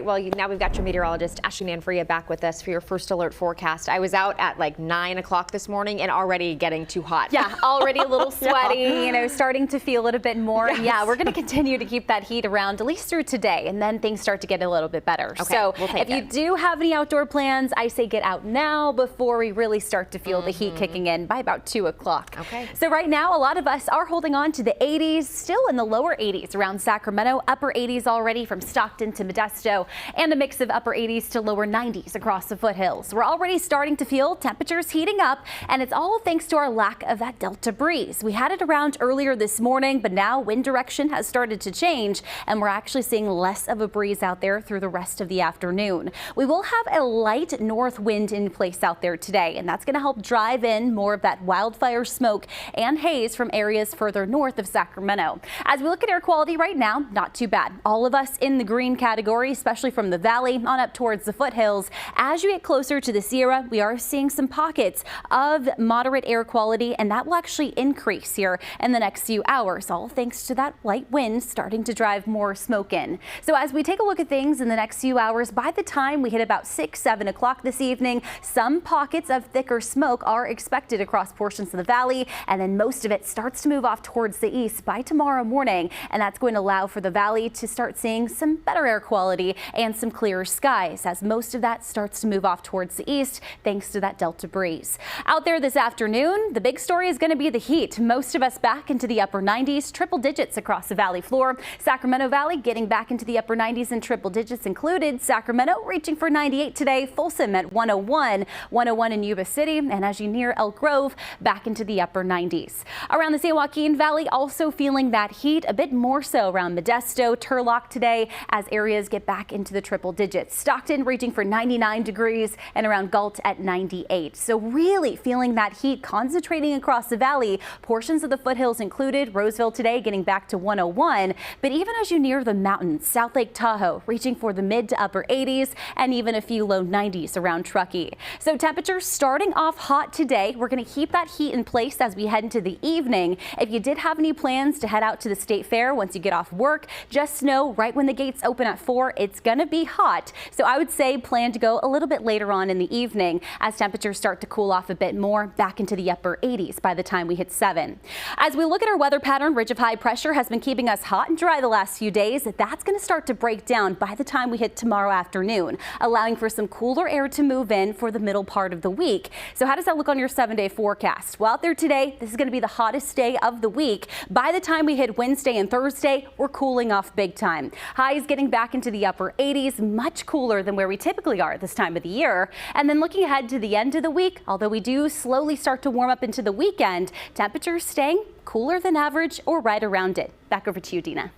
Well, now we've got your meteorologist, Ashley Manfria, back with us for your first alert forecast. I was out at like 9 o'clock this morning and already getting too hot. Yeah, already a little sweaty, starting to feel it a bit more. Yes. Yeah, we're going to continue to keep that heat around at least through today, and then things start to get a little bit better. Okay, so we'll if you do have any outdoor plans, I say get out now before we really start to feel the heat kicking in by about 2 o'clock. Okay. So right now, a lot of us are holding on to the 80s, still in the lower 80s around Sacramento, upper 80s already from Stockton to Modesto, and a mix of upper 80s to lower 90s across the foothills. We're already starting to feel temperatures heating up, and it's all thanks to our lack of that Delta breeze. We had it around earlier this morning, but now wind direction has started to change, and we're actually seeing less of a breeze out there through the rest of the afternoon. We will have a light north wind in place out there today, and that's going to help drive in more of that wildfire smoke and haze from areas further north of Sacramento. As we look at air quality right now, not too bad. All of us in the green category, especially from the valley on up towards the foothills. As you get closer to the Sierra, we are seeing some pockets of moderate air quality, and that will actually increase here in the next few hours, all thanks to that light wind starting to drive more smoke in. So as we take a look at things in the next few hours, by the time we hit about 6, 7 o'clock this evening, some pockets of thicker smoke are expected across portions of the valley, and then most of it starts to move off towards the east by tomorrow morning, and that's going to allow for the valley to start seeing some better air quality and some clearer skies as most of that starts to move off towards the east thanks to that Delta breeze. Out there this afternoon, the big story is going to be the heat. Most of us back into the upper 90s, triple digits across the valley floor. Sacramento Valley getting back into the upper 90s and triple digits included. Sacramento reaching for 98 today. Folsom at 101, 101 in Yuba City, and as you near Elk Grove, back into the upper 90s. Around the San Joaquin Valley, also feeling that heat a bit more so around Modesto, Turlock today as areas get back into the triple digits. Stockton reaching for 99 degrees and around Galt at 98. So really feeling that heat concentrating across the valley, portions of the foothills included. Roseville today getting back to 101. But even as you near the mountains, South Lake Tahoe reaching for the mid to upper 80s and even a few low 90s around Truckee. So temperatures starting off hot today. We're going to keep that heat in place as we head into the evening. If you did have any plans to head out to the state fair once you get off work, just know right when the gates open at 4, it's going to be hot. So I would say plan to go a little bit later on in the evening as temperatures start to cool off a bit more back into the upper 80s by the time we hit 7. As we look at our weather pattern, ridge of high pressure has been keeping us hot and dry the last few days. That's going to start to break down by the time we hit tomorrow afternoon, allowing for some cooler air to move in for the middle part of the week. So how does that look on your 7-day forecast? Well, out there today, this is going to be the hottest day of the week. By the time we hit Wednesday and Thursday, we're cooling off big time. Highs getting back into the upper 80s, much cooler than where we typically are at this time of the year. And then looking ahead to the end of the week, although we do slowly start to warm up into the weekend, temperatures staying cooler than average or right around it. Back over to you, Dina.